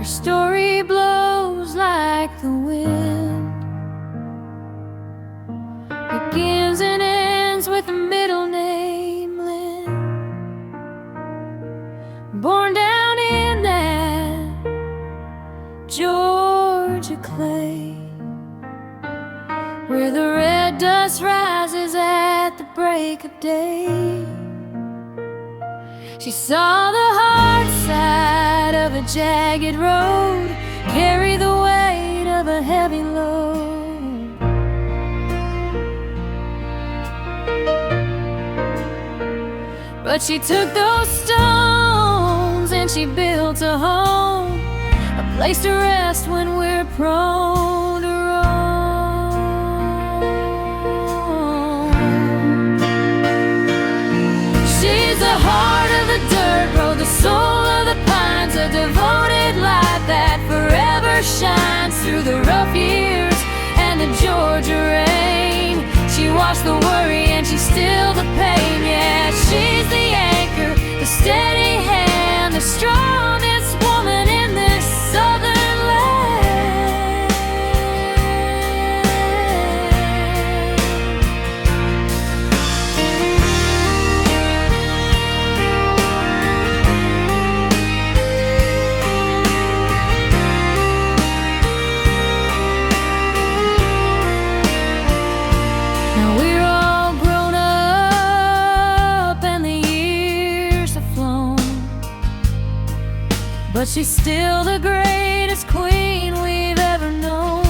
story blows like the wind, begins and ends with a middle name, Lynn. Born down in that Georgia clay, where the red dust rises at the break of day. She saw the hard side of a jagged road carry the weight of a heavy load. But she took those stones and she built a home, a place to rest when we're prone to roam. She's the heart of the dirt road, the soul of the pines, a devoted life that forever shines through the rough years and the Georgia rain. She washed the worry and she stilled the pain. Yeah, she's the anchor, the steady hand, the strongest woman in this southern land. Now we're all grown up and the years have flown, but she's still the greatest queen we've ever known.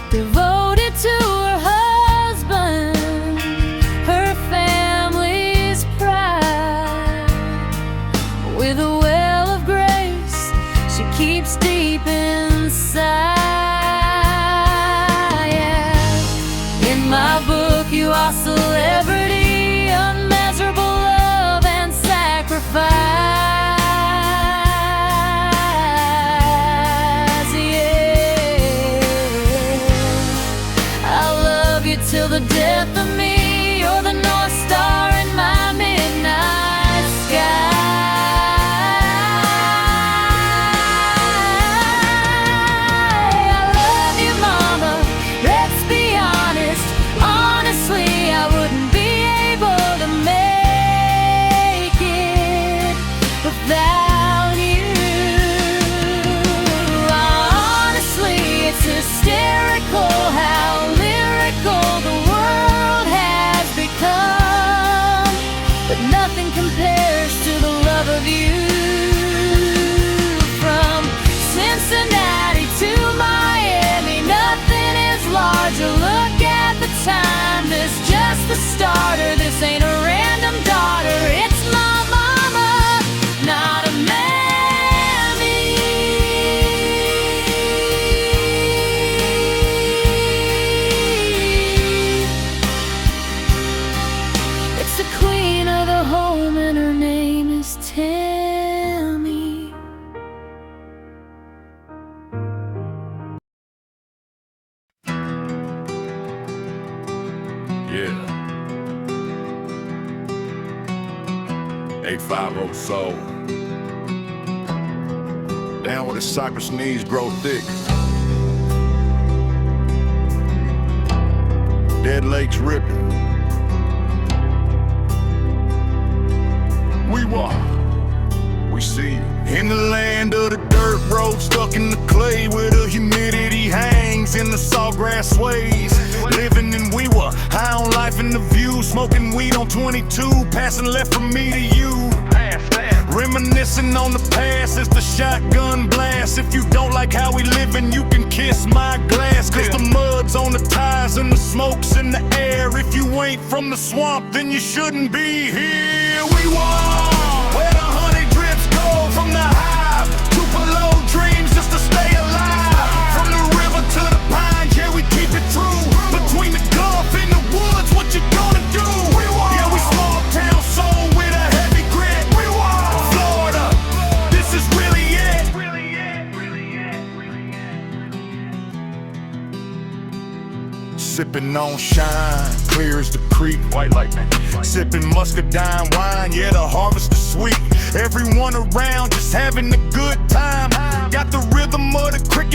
Devoted to her husband, her family's pride, with a well of grace she keeps deep inside. Yeah. In my book you are celebrity, unmeasurable love and sacrifice. Till the death of me, you're the North Star in my midnight sky. I love you, Mama, let's be honest. Honestly, I wouldn't be able to make it without you. Honestly, it's hysterical how the world has become, but nothing compares to the love of you. From Cincinnati to Miami, nothing is larger. Look at the time, this just the starter. This ain't a random daughter, it's my mama, not a mammy. The queen of the home and her name is Tammy. Yeah. 850 Soul. Down where the cypress knees grow thick. Dead lakes ripping. We see you. In the land of the dirt road, stuck in the clay, where the humidity hangs and the sawgrass sways. Living in Weewa, high on life and the view, smoking weed on 22, passing left from me to you. Reminiscing on the past as the shotgun blast. If you don't like how we living, you can kiss my glass, cause the mud's on the tires and the smoke's in the air. If you ain't from the swamp, then you shouldn't be here. We walk where the honey drips go, from the hive to below dreams just to stay alive. From the river to the pines, yeah, we keep it true. Between the Gulf and the woods, what you gonna do? Yeah, we small town soul with a heavy grit. Florida, this is really it. Sipping on shine, clear as the creek. White lightning. Sipping muscadine wine, yeah, the harvest is sweet. Everyone around just having a good time.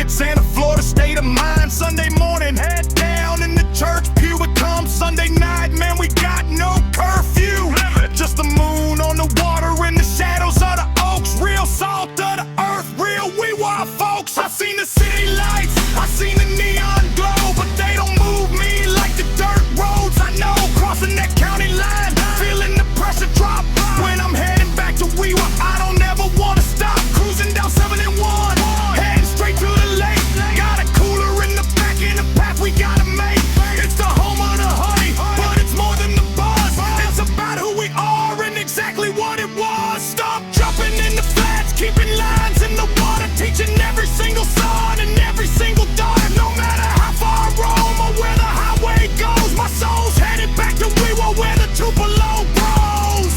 It's in a Florida state of mind. Sunday morning, head down in the church pew. It comes Sunday night, man, we got no curfew. Just the moon on the water and the shadows of the oaks. Real salt of the earth, real we want folks. I seen the city lights, I seen the neon glow, but they don't move me like the dirt roads I know. Crossing that county line, feeling the pressure drop. When I'm heading back to Wewa, I don't ever wanna stop. Cruising down 7 and 1, heading straight to the lake. Got a cooler in the back in the path we gotta make. It's the home of the honey, but it's more than the buzz. It's about who we are and exactly what it was. Stop jumping in the flats, keeping lines in the water, teaching every single son and every single daughter. No matter how far I roam or where the highway goes, my soul's headed back to Wewa where the Tupelo bros.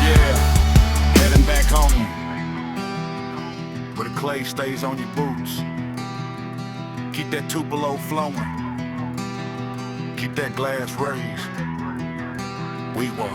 Yeah, heading back home, where the clay stays on your boots. Keep that Tupelo flowing, keep that glass raised. Wewa.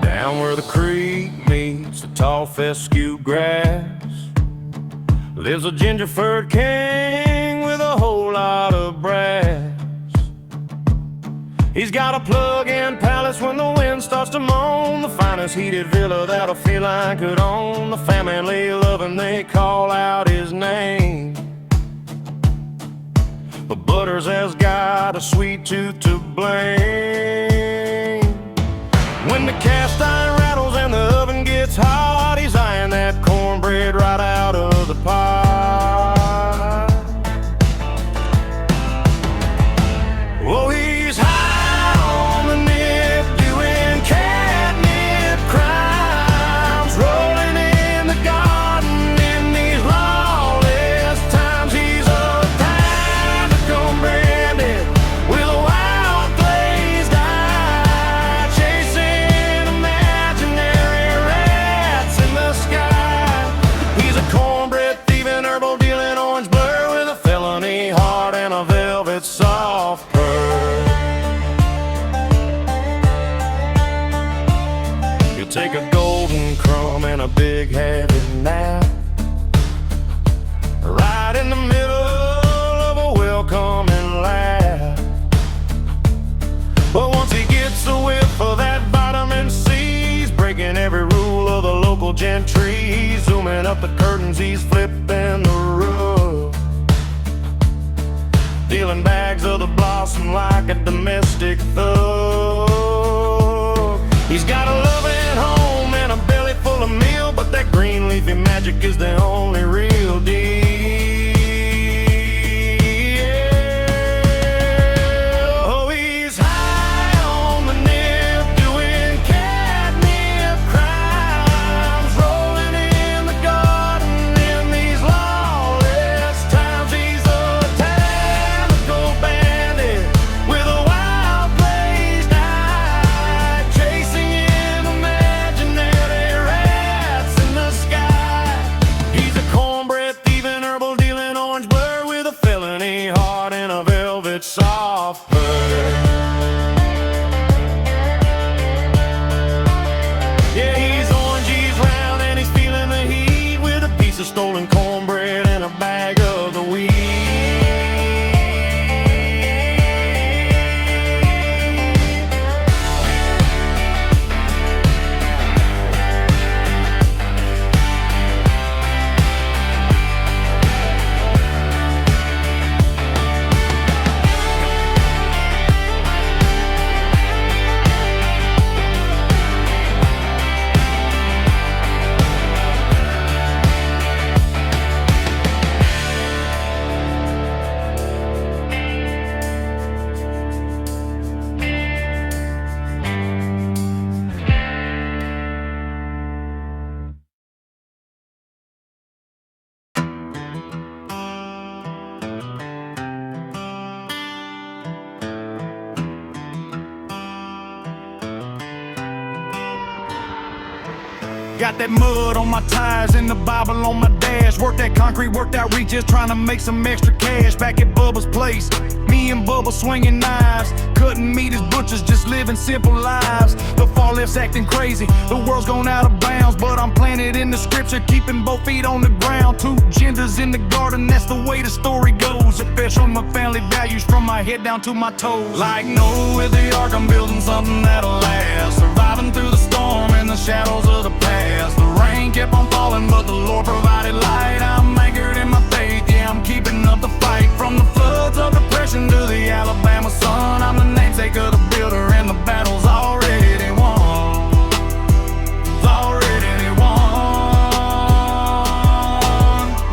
Down where the creek meets the tall fescue grass lives a ginger-furred king with a whole lot of brass. He's got a plug-in palace when the wind starts to moan, the finest heated villa that a feline could own. The family love him, they call out his name. But Butters has got a sweet tooth to blame. When the cast iron rattles and the oven gets hot, he's eyeing that cornbread right out of the pot. Oh, he's high on the nip, doing catnip crimes, rolling in the garden in these lawless times. He's a tactical branded with a wild glazed eye, chasing imaginary rats in the sky. He's a cornbread thieving, herbal dealing, orange blur with a felony heart and a velvet soft purr. He'll take a golden crumb and a big heavy nap right in the middle of a welcoming laugh. But once he gets a whiff of that vitamin C, he's breaking every rule of the local gentry. He's zooming up the curtains, he's flipping the roof, dealing bags of the blossom like a domestic thug. He's got a loving home and a belly full of meal, but that green leafy magic is the only real deal. Oh, he's high on the nip, doing catnip crimes, rolling in the garden in these lawless times. He's a tactical bandit with a wild blade. Got that mud on my tires and the Bible on my dash. Work that concrete, work that reach, just trying to make some extra cash. Back at Bubba's place, me and Bubba swinging knives, cutting meat as butchers, just living simple lives. The far left's acting crazy, the world's gone out of bounds, but I'm planted in the scripture, keeping both feet on the ground. Two genders in the garden, that's the way the story goes. A fish on my family values from my head down to my toes. Like Noah with the ark, I'm building something that'll last. Surviving through the storm and the shadows of the past. The rain kept on falling, but the Lord provided light. I'm anchored in my faith, yeah, I'm keeping up the fight. From the floods of depression to the Alabama sun, I'm the namesake of the builder, and the battle's already won. It's already won.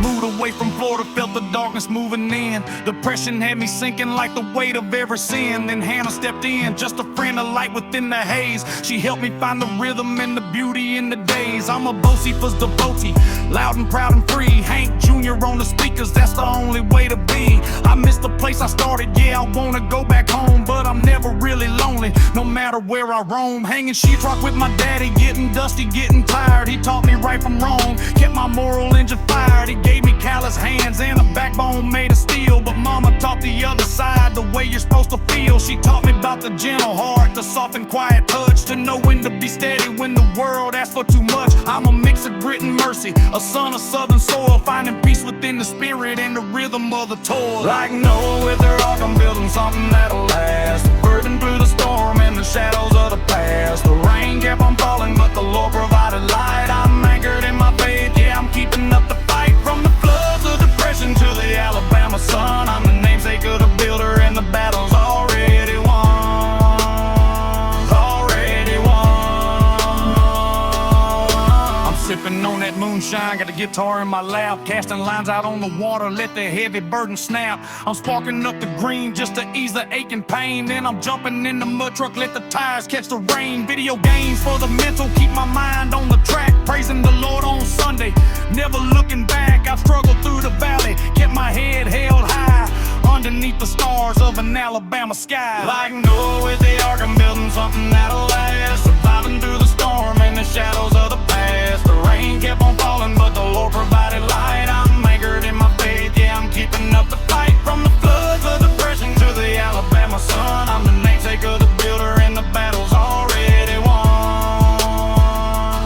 Moved away from Florida, felt the darkness moving in. Depression had me sinking like the weight of every sin. Then Hannah stepped in, just a friend of light within the haze. She helped me find the rhythm and the beauty in the days. I'm a Bocephus devotee, loud and proud and free. Hank Jr. on the speakers, that's the only way to be. I miss the place I started, yeah, I wanna go back home, but I'm never really lonely, no matter where I roam. Hanging sheetrock with my daddy, getting dusty, getting tired. He taught me right from wrong, kept my moral engine fired. He gave me callous hands and a backbone made of steel, but mama taught the other side, the way you're supposed to feel. She taught me about the gentle heart, the soft and quiet touch, to know when to be steady when the world asks for too much. I'm a mix of grit and mercy, a son of southern soil, finding peace within the spirit and the rhythm of the toil. Like Noah with their ark, I'm building something that'll last. Burden through the storm and the shadows of the past. The rain kept on falling, but the Lord provided light. I'm anchored in my faith, yeah, I'm keeping up the fight. From the floods of depression to the Alabama sun, I'm the namesake of the builder, and the battle's already won. Already won. I'm sipping on that moonshine, got a guitar in my lap, casting lines out on the water, let the heavy burden snap. I'm sparking up the green just to ease the aching pain. Then I'm jumping in the mud truck, let the tires catch the rain. Video games for the mental, keep my mind on the track, praising the Lord on Sunday, never looking back. I've struggled through the valley, kept my head held high, underneath the stars of an Alabama sky. Like Noah with the ark, I'm building something that'll last. Surviving through the storm and the shadows of the past. The rain kept on falling, but the Lord provided light. I'm anchored in my faith, yeah, I'm keeping up the fight. From the floods of depression to the Alabama sun, I'm the namesake of the builder, and the battle's already won.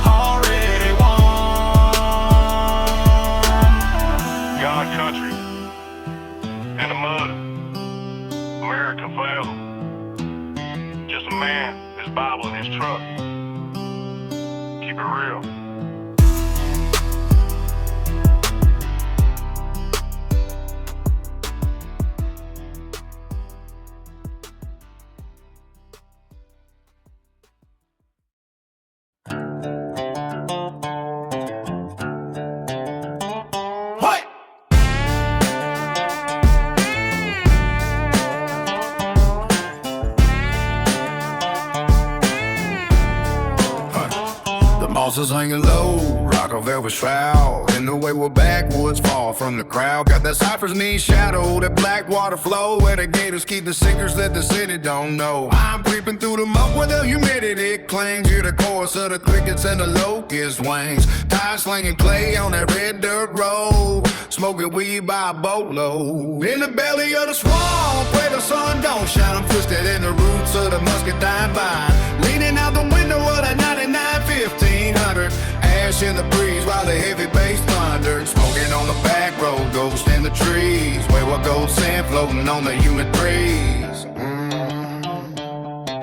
Already won. God country, in the mud, America forever. Just a man, his Bible, and his truck. Keep it real. Bosses hanging low, rock a velvet shroud. In the way we're backwoods, far from the crowd. Got that cypress knee shadow, that black water flow, where the gators keep the secrets that the city don't know. I'm creeping through the muck where the humidity clings. Hear the chorus of the crickets and the locust wings. Tire slinging clay on that red dirt road, smoking weed by a boatload. In the belly of the swamp where the sun don't shine, I'm twisted in the roots of the muscadine vine, leaning out the window of that 99 1500, ash in the breeze while the heavy bass thundered. Smoking on the back road, ghost in the trees, where we're gold sand floating on the humid breeze.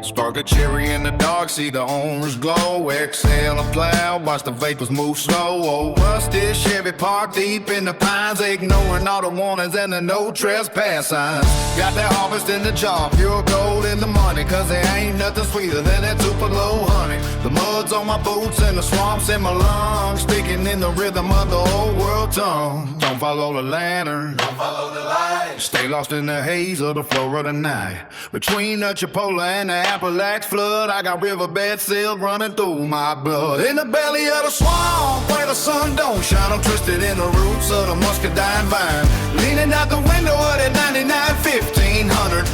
Spark a cherry in the dark, see the orange glow. Exhale a cloud, watch the vapors move slow. Oh, rusty Chevy parked deep in the pines, ignoring all the warnings and the no trespass signs. Got that harvest in the jar, pure gold in the money, cause there ain't nothing sweeter than that Tupelo honey. The mud's on my boots and the swamp's in my lungs, speaking in the rhythm of the old world tongue. Don't follow the lantern, don't follow the light, stay lost in the haze of the floor of the night. Between the Chipola and the Appalachian flood, I got riverbed silt running through my blood. In the belly of the swamp where the sun don't shine, I'm twisted in the roots of the muscadine vine, leaning out the window of that 99 1500,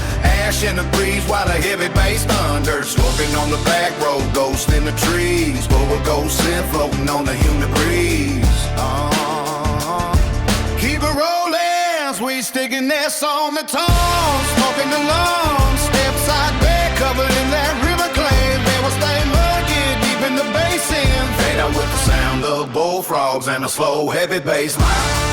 crash in the breeze while the heavy bass thunder. Smoking on the back road, ghost in the trees. But we're ghosting, floating on the humid breeze. Keep it rolling, sweet sticking that's on the tongue. Smoking along, step side bed covered in that river clay. They will stay murky deep in the basin. Fade out with the sound of bullfrogs and a slow heavy bass line.